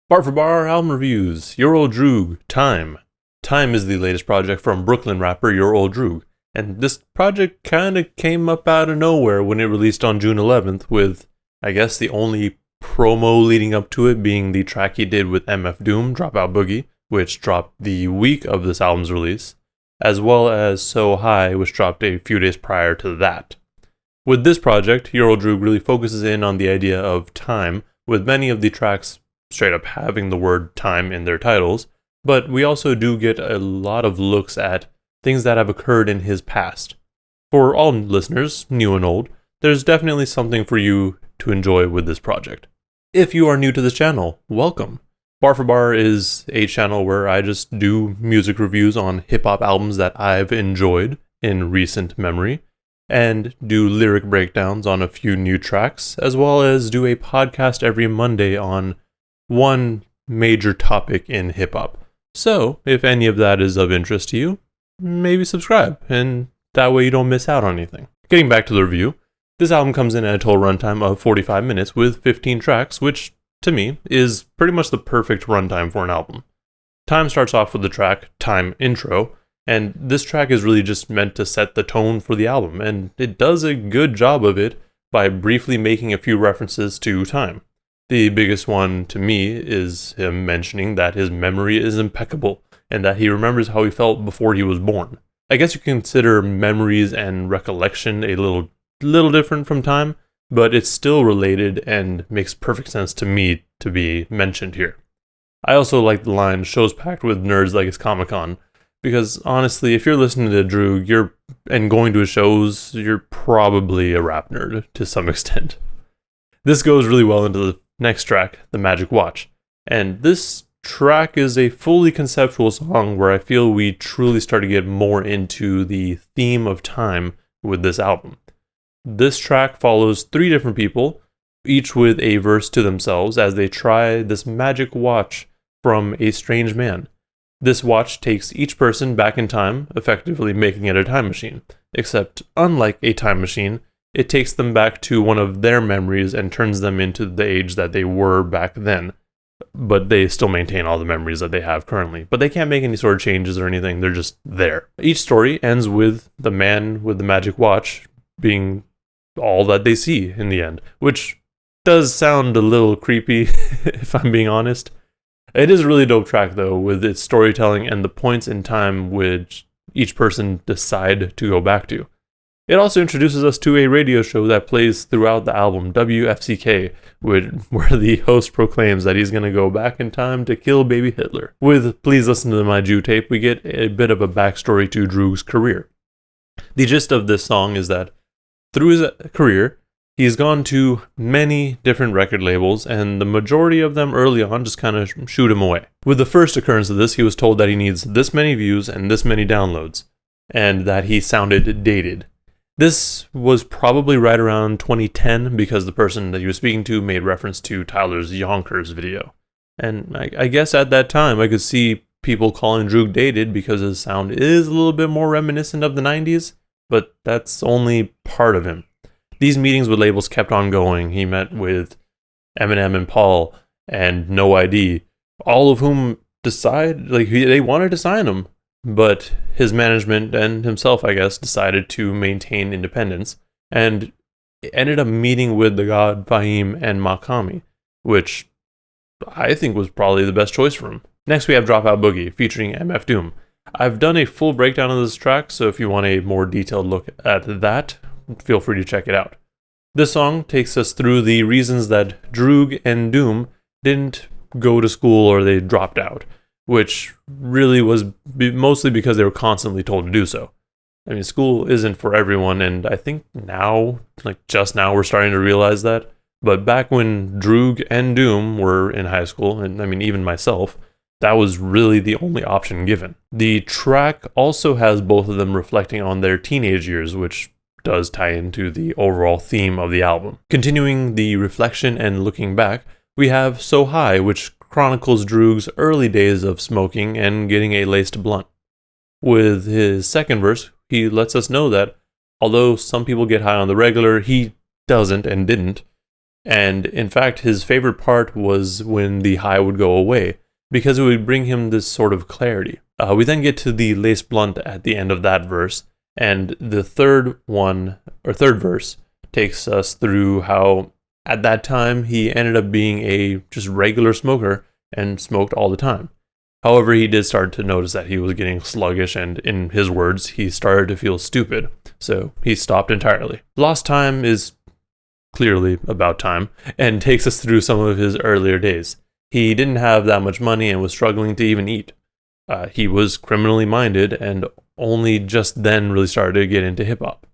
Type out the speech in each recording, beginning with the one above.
Bar for Bar album reviews. Your Old Droog, Time. Time is the latest project from Brooklyn rapper Your Old Droog, and this project kinda came up out of nowhere when it released on June 11th, with, I guess, the only promo leading up to it being the track he did with MF Doom, Dropout Boogie, which dropped the week of this album's release, as well as So High, which dropped a few days prior to that. With this project, Your Old Droog really focuses in on the idea of time, with many of the tracks straight up having the word time in their titles, but we also do get a lot of looks at things that have occurred in his past. For all listeners, new and old, there's definitely something for you to enjoy with this project. If you are new to this channel, welcome. Bar for Bar is a channel where I just do music reviews on hip-hop albums that I've enjoyed in recent memory, and do lyric breakdowns on a few new tracks, as well as do a podcast every Monday on one major topic in hip-hop. So, if any of that is of interest to you, maybe subscribe, and that way you don't miss out on anything. Getting back to the review, this album comes in at a total runtime of 45 minutes with 15 tracks, which, to me, is pretty much the perfect runtime for an album. Time starts off with the track Time Intro, and this track is really just meant to set the tone for the album, and it does a good job of it by briefly making a few references to time. The biggest one to me is him mentioning that his memory is impeccable and that he remembers how he felt before he was born. I guess you consider memories and recollection a little different from time, but it's still related and makes perfect sense to me to be mentioned here. I also like the line, "Shows packed with nerds like it's Comic-Con," because honestly, if you're listening to Droog and going to his shows, you're probably a rap nerd to some extent. This goes really well into the next track, The Magic Watch. And this track is a fully conceptual song where I feel we truly start to get more into the theme of time with this album. This track follows 3 different people, each with a verse to themselves, as they try this magic watch from a strange man. This watch takes each person back in time, effectively making it a time machine. Except, unlike a time machine, it takes them back to one of their memories and turns them into the age that they were back then. But they still maintain all the memories that they have currently. But they can't make any sort of changes or anything, they're just there. Each story ends with the man with the magic watch being all that they see in the end, which does sound a little creepy, if I'm being honest. It is a really dope track, though, with its storytelling and the points in time which each person decide to go back to. It also introduces us to a radio show that plays throughout the album, WFCK, where the host proclaims that he's going to go back in time to kill baby Hitler. With Please Listen to My Jew tape, we get a bit of a backstory to Droog's career. The gist of this song is that through his career, he's gone to many different record labels, and the majority of them early on just kind of shoot him away. With the first occurrence of this, he was told that he needs this many views and this many downloads, and that he sounded dated. This was probably right around 2010 because the person that he was speaking to made reference to Tyler's Yonkers video. And I guess at that time I could see people calling Droog dated because his sound is a little bit more reminiscent of the 90s, but that's only part of him. These meetings with labels kept on going. He met with Eminem and Paul and No ID, all of whom they wanted to sign him. But his management and himself, I guess, decided to maintain independence and ended up meeting with the god Fahim and Makami, which I think was probably the best choice for him. Next we have Dropout Boogie featuring MF Doom. I've done a full breakdown of this track, so if you want a more detailed look at that, feel free to check it out. This song takes us through the reasons that Droog and Doom didn't go to school or they dropped out, which really was mostly because they were constantly told to do so. I mean, school isn't for everyone, and I think now, just now, we're starting to realize that. But back when Droog and Doom were in high school, and I mean, even myself, that was really the only option given. The track also has both of them reflecting on their teenage years, which does tie into the overall theme of the album. Continuing the reflection and looking back, we have So High, which chronicles Droog's early days of smoking and getting a laced blunt. With his second verse, he lets us know that although some people get high on the regular, he doesn't and didn't. And in fact, his favorite part was when the high would go away, because it would bring him this sort of clarity. We then get to the lace blunt at the end of that verse, and the third verse takes us through how at that time he ended up being a just regular smoker and smoked all the time. However, he did start to notice that he was getting sluggish, and in his words, he started to feel stupid, so he stopped entirely. Lost Time is clearly about time, and takes us through some of his earlier days. He didn't have that much money and was struggling to even eat. He was criminally minded and only just then really started to get into hip-hop.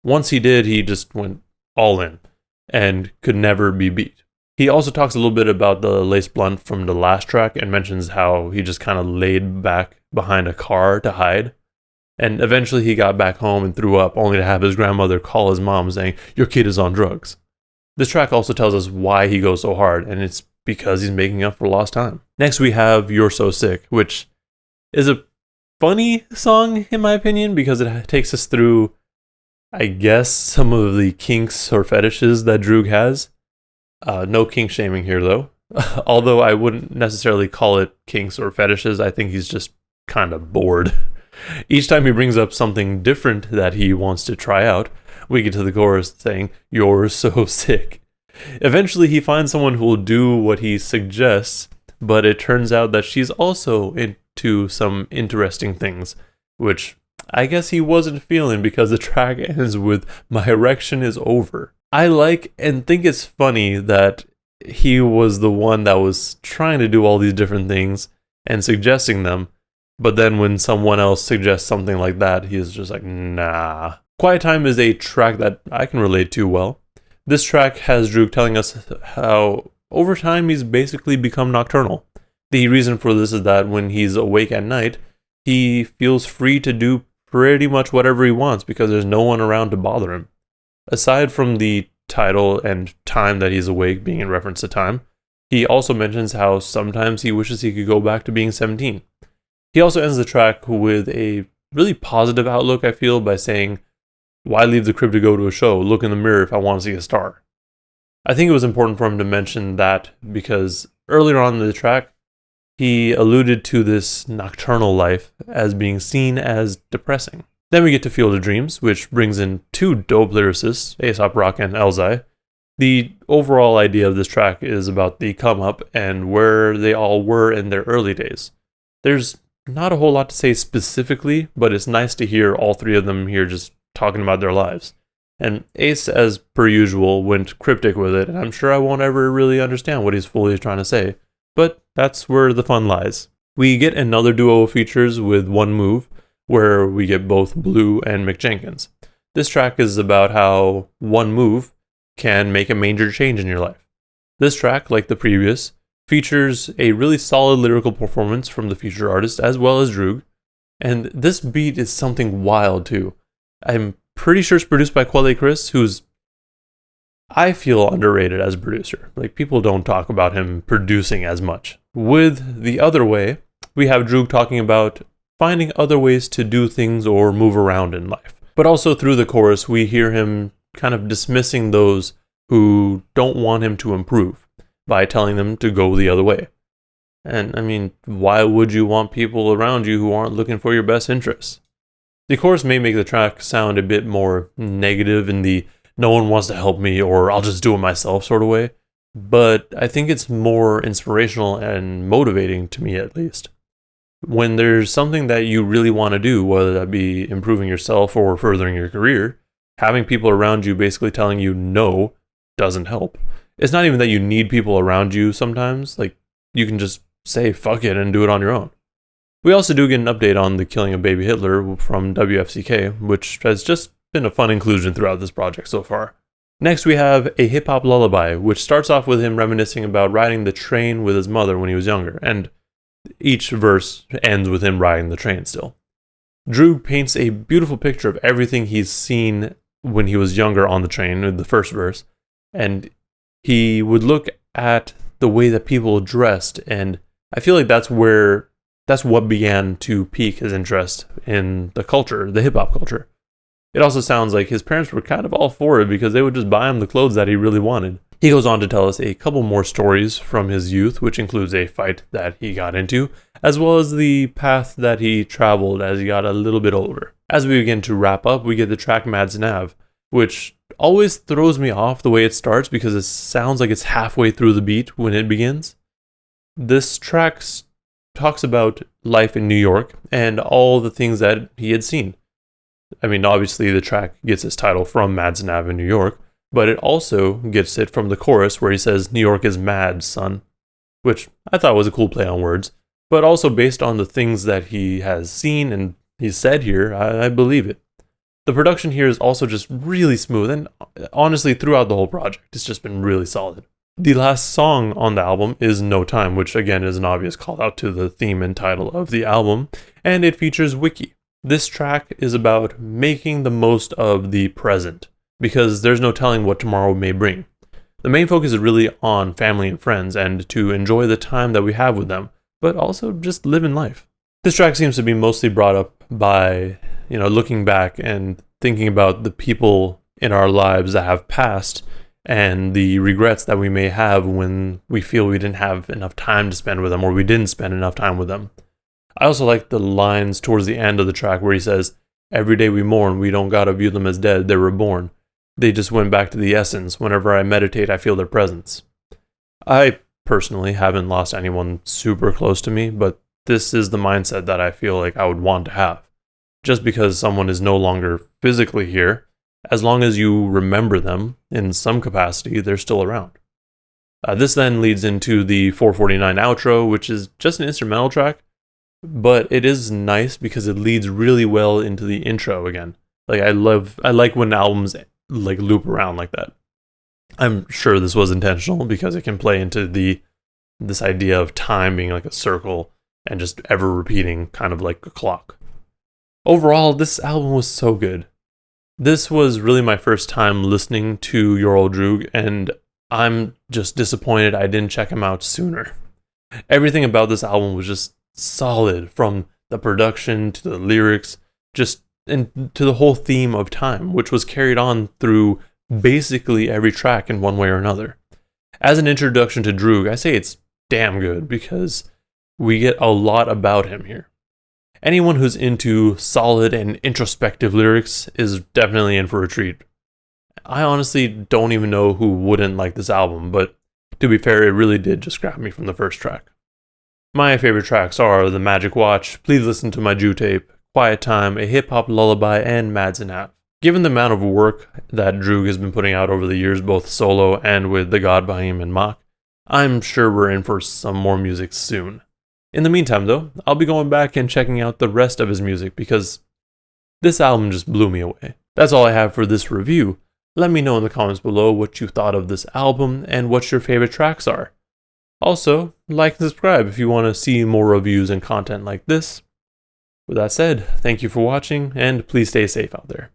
Once he did, he just went all in and could never be beat. He also talks a little bit about the lace blunt from the last track and mentions how he just kind of laid back behind a car to hide. And eventually he got back home and threw up, only to have his grandmother call his mom saying, "Your kid is on drugs." This track also tells us why he goes so hard, and it's because he's making up for lost time. Next we have You're So Sick, which is a funny song in my opinion because it takes us through, I guess, some of the kinks or fetishes that Droog has. No kink shaming here though. Although I wouldn't necessarily call it kinks or fetishes, I think he's just kind of bored. Each time he brings up something different that he wants to try out, we get to the chorus saying, "You're so sick." Eventually he finds someone who will do what he suggests, but it turns out that she's also into some interesting things, which I guess he wasn't feeling because the track ends with "My erection is over." I like and think it's funny that he was the one that was trying to do all these different things and suggesting them, but then when someone else suggests something like that, he's just like, nah. Quiet Time is a track that I can relate to well. This track has Droog telling us how over time he's basically become nocturnal. The reason for this is that when he's awake at night, he feels free to do pretty much whatever he wants because there's no one around to bother him. Aside from the title and time that he's awake being in reference to time, he also mentions how sometimes he wishes he could go back to being 17. He also ends the track with a really positive outlook, I feel, by saying, "Why leave the crib to go to a show? Look in the mirror if I want to see a star." I think it was important for him to mention that because earlier on in the track, he alluded to this nocturnal life as being seen as depressing. Then we get to Field of Dreams, which brings in two dope lyricists, A$AP Rock and Elzhi. The overall idea of this track is about the come up and where they all were in their early days. There's not a whole lot to say specifically, but it's nice to hear all three of them here just talking about their lives. And Ace, as per usual, went cryptic with it, and I'm sure I won't ever really understand what he's fully trying to say, but that's where the fun lies. We get another duo of features with One Move, where we get both Blue and Mick Jenkins. This track is about how one move can make a major change in your life. This track, like the previous, features a really solid lyrical performance from the featured artist as well as Droog, and this beat is something wild too. I'm pretty sure it's produced by Quelle Chris, who's, I feel, underrated as a producer. Like, people don't talk about him producing as much. With The Other Way, we have Droog talking about finding other ways to do things or move around in life. But also through the chorus, we hear him kind of dismissing those who don't want him to improve by telling them to go the other way. And I mean, why would you want people around you who aren't looking for your best interests? The chorus may make the track sound a bit more negative in the "no one wants to help me" or "I'll just do it myself" sort of way, but I think it's more inspirational and motivating to me, at least. When there's something that you really want to do, whether that be improving yourself or furthering your career, having people around you basically telling you no doesn't help. It's not even that you need people around you sometimes, like you can just say fuck it and do it on your own. We also do get an update on the killing of baby Hitler from WFCK, which has just been a fun inclusion throughout this project so far. Next we have a Hip Hop Lullaby, which starts off with him reminiscing about riding the train with his mother when he was younger, and each verse ends with him riding the train still. Droog paints a beautiful picture of everything he's seen when he was younger on the train in the first verse, and he would look at the way that people dressed, and I feel like that's what began to pique his interest in the culture, the hip-hop culture. It also sounds like his parents were kind of all for it because they would just buy him the clothes that he really wanted. He goes on to tell us a couple more stories from his youth, which includes a fight that he got into, as well as the path that he traveled as he got a little bit older. As we begin to wrap up, we get the track Madson Ave, which always throws me off the way it starts because it sounds like it's halfway through the beat when it begins. This track talks about life in New York and all the things that he had seen. I mean, obviously the track gets its title from Madson Ave in New York, but it also gets it from the chorus where he says, "New York is mad, son," which I thought was a cool play on words, but also based on the things that he has seen and he's said here, I believe it. The production here is also just really smooth, and honestly, throughout the whole project, it's just been really solid. The last song on the album is No Time, which again is an obvious call out to the theme and title of the album, and it features Wiki. This track is about making the most of the present, because there's no telling what tomorrow may bring. The main focus is really on family and friends, and to enjoy the time that we have with them, but also just living life. This track seems to be mostly brought up by, looking back and thinking about the people in our lives that have passed, and the regrets that we may have when we feel we didn't have enough time to spend with them, or we didn't spend enough time with them. I also like the lines towards the end of the track where he says, "Every day we mourn, we don't gotta view them as dead, they were born. They just went back to the essence. Whenever I meditate, I feel their presence." I personally haven't lost anyone super close to me, but this is the mindset that I feel like I would want to have. Just because someone is no longer physically here, as long as you remember them in some capacity, they're still around. This then leads into the 449 outro, which is just an instrumental track, but it is nice because it leads really well into the intro again. I like when albums loop around like that. I'm sure this was intentional because it can play into this idea of time being like a circle and just ever repeating, kind of like a clock. Overall, this album was so good. This was really my first time listening to Your Old Droog, and I'm just disappointed I didn't check him out sooner. Everything about this album was just solid, from the production to the lyrics, and to the whole theme of time, which was carried on through basically every track in one way or another. As an introduction to Droog, I say it's damn good because we get a lot about him here. Anyone who's into solid and introspective lyrics is definitely in for a treat. I honestly don't even know who wouldn't like this album, but to be fair, it really did just grab me from the first track. My favorite tracks are The Magic Watch, Please Listen to My Jew Tape, Quiet Time, A Hip Hop Lullaby, and Madson Ave. Given the amount of work that Droog has been putting out over the years, both solo and with The God, Bahim, and Mach, I'm sure we're in for some more music soon. In the meantime, though, I'll be going back and checking out the rest of his music because this album just blew me away. That's all I have for this review. Let me know in the comments below what you thought of this album and what your favorite tracks are. Also, like and subscribe if you want to see more reviews and content like this. With that said, thank you for watching, and please stay safe out there.